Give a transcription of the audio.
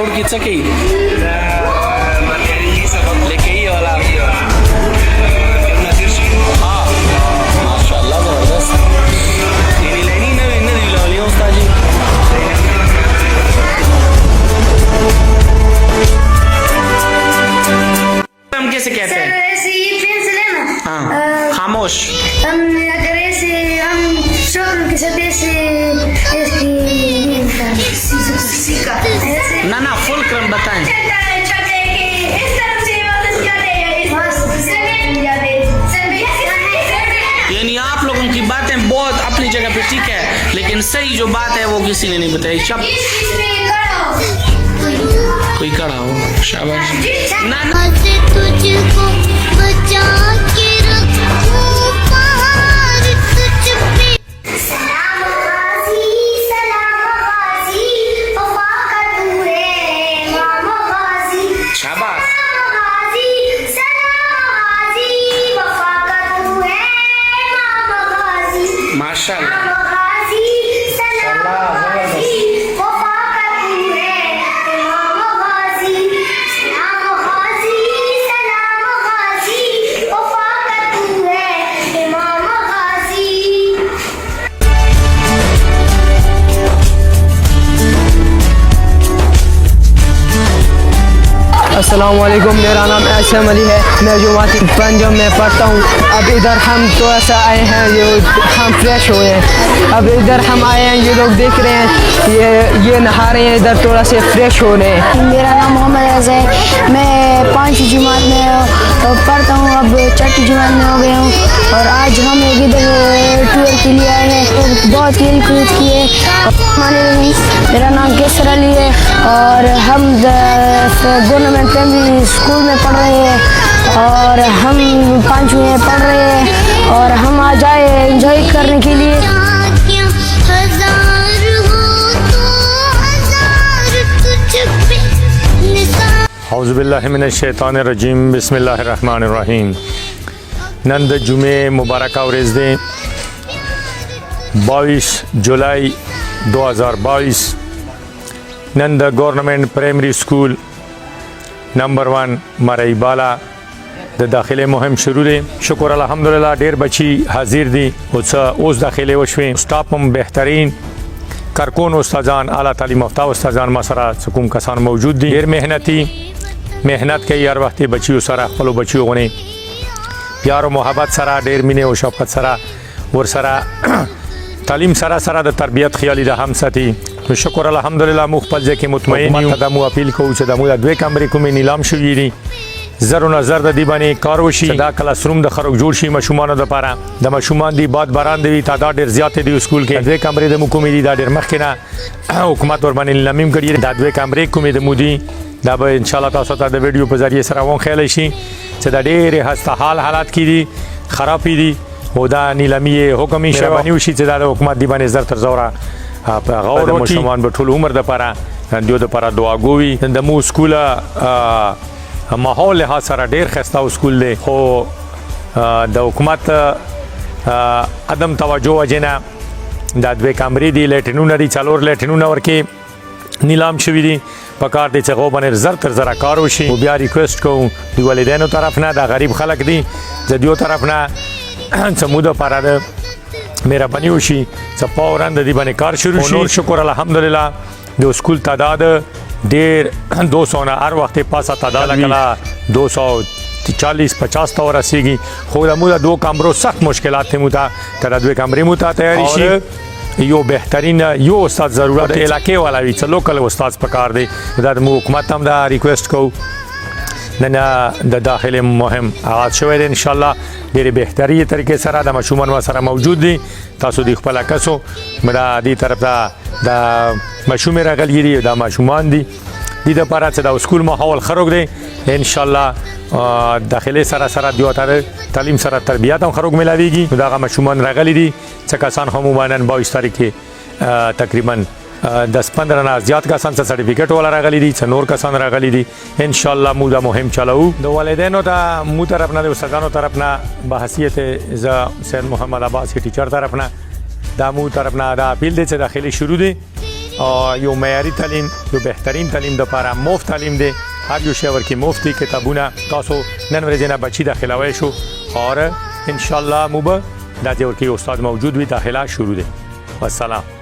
روډ کې څه کوي لیکي والا ماشاءالله زبردست تیری لینی نه ویني دی لالی استاد جی हम कैसे कहते हैं ऐसे ये पेंसिल है ना हाँ खामोश हम अगर ऐसे हम शोर के साथ ऐसे इसकी सीखा ना ना फुल क्रम बताएं छोटे के इस तरफ से वापस जाते हैं यानी आप लोगों की बातें बहुत अपनी जगह पे ठीक है लेकिन सही जो बात है वो किसी ने नहीं बताई चुप कोई खड़ा हो शाबाश ना ना तुझको बचा के रखूं पार तुझ पे सलाम गाजी वफा का तू है इमाम गाजी शाबाश गाजी सलाम गाजी वफा का तू है इमाम गाजी माशाल्लाह गाजी सलाम गाजी वफा का तू है इमाम गाजी सलाम गाजी सलाम गाजी वफा का तू है इमाम गाजी अस्सलाम वालेकुम, मेरा नाम ऐसा अली है, मैं जुमाती पंजाब में पढ़ता हूँ। अब इधर हम थोड़ा सा आए हैं, ये हम फ्रेश हुए हैं। अब इधर हम आए हैं, ये लोग देख रहे हैं, ये नहा रहे हैं, इधर थोड़ा से फ्रेश हो रहे हैं। मेरा नाम महमद है, मैं 5वीं जमात में पढ़ता हूँ, अब 6ठी जमात में हो गया हूँ और आज हम एक इधर टूर के लिए आए हैं तो बहुत खेल कूद किए। मेरा नाम अली है और हम गवर्नमेंट प्राइमरी स्कूल में पढ़ रहे हैं और हम 5वीं में पढ़ रहे हैं और हम आज आए एंजॉय करने के लिए। हजार हो तो हजार तुझ पे निशान औज़ु बिल्लाहि मिनश्शैतानिर्रजीम बिस्मिल्लाहिर्रहमानिर्रहीम। नन द जुमे मुबारक ورځ دی 22 जुलाई 2022 نن د گورنمنٹ پرائمری سکول نمبر 1 مرائی بالا د داخله مهم شروع دی. شکر الحمدلله ډیر بچی حاضر دي اوس داخله وشوي. سټاف هم بهترین کارکون استادان اعلی تعلیم یافته استادان ما سره کوم کسان موجود دي. ډیر مهنت کوي هر وخت بچیو سره خپل بچیو غني پیار او محبت سره ډیر مینه او شفقت سره ور سره تعلیم سره د تربیت خیالي د هم ساتي. شکر الحمدلله مو خپل ځکه مطمئن یو. دمو اپیل کوو چې دمو د دوه کمرې کومې نیلام شوې دي زرو نظر د دی باندې کار وشي دا کلاس روم د خروج جوړ شي مشومان د لپاره د مشومان دی باد باران دی تعداد ډیر زیات دی سکول کې دوه کمرې د حکومت دی دا ډیر مخکنه حکومت ور باندې لمیم کړی دا دوه کمرې کومې د مودي دا به ان شاء الله تاسو ته د ویډیو په ذریعہ سره وون خیال شي چې دا ډیر هسته حالات کې دي خراب دي او دا نیلامي حکومي شوانی وشي چې دا د حکومت دی باندې زر تر زوره په غوړ مشومان په ټول عمر د لپاره دیو د لپاره دعا ګوي د مو سکول ماحول له سره ډیر خسته سکول دی خو د حکومت عدم توجه وجنه دا دوه کمرې دی لټینونه دی څلور لټینونه ورکې نیلام شوی دی پکار دی چې غو باندې زر تر زره کار وشي او بیا ریکوست کوم دی والدینو طرف نه دا غریب خلک دی د دیو طرف نه سموده پاره مهربانی وشي چې فوراً د دې باندې کار شروع شي. شکر الحمدلله د سکول تعداد ډیر 200 نه هر وخت پاسه تعداد کلا 240-50 تا ورسیږي خو د موږ دوه کمرو سخت مشکلات ته موږ ته دوه کمرې موږ ته تیاری شي. یو بهترین یو استاد ضرورت علاقې والا وي چې لوکل استاد پکار دی دا د حکومت هم دا ریکوست کو نن د داخله مهم آغاز شوی دی ان شاء الله ډېر بهتري طریقې سره د مشومان سره موجود دي تاسو د خپل کسو مدا دي طرف ته د مشوم راغلي دي د مشومان دي د لپاره چې د سکول ماحول خروج دی ان شاء الله داخله سره دیو تر تعلیم سره تربیات هم خروج ملاويږي دا مشومان راغلي دي چې کسان هم ومانن 22 تاریخ کې تقریبا 10-15 نه زیات کسان څخه سرټیفیکټ ولا راغلي دي څنور کسان راغلي دي ان شاء الله موږ دا مهم چلاو. د والدینو ته مو طرف نه د استادانو طرف نه به حیثیت ز سید محمد عباس ټیچر طرف نه دا مو طرف نه دا اپیل دي چې داخلي شروع دي یو معیاري تعلیم یو بهترین تعلیم دپاره مفت تعلیم دی هر یو شی ورکې مفت دي کتابونه تاسو نن ورځې نه بچي داخلوی شو اور انشاءالله مو به دا ځای ورکې استاد موجود وي داخله شروع دی والسلام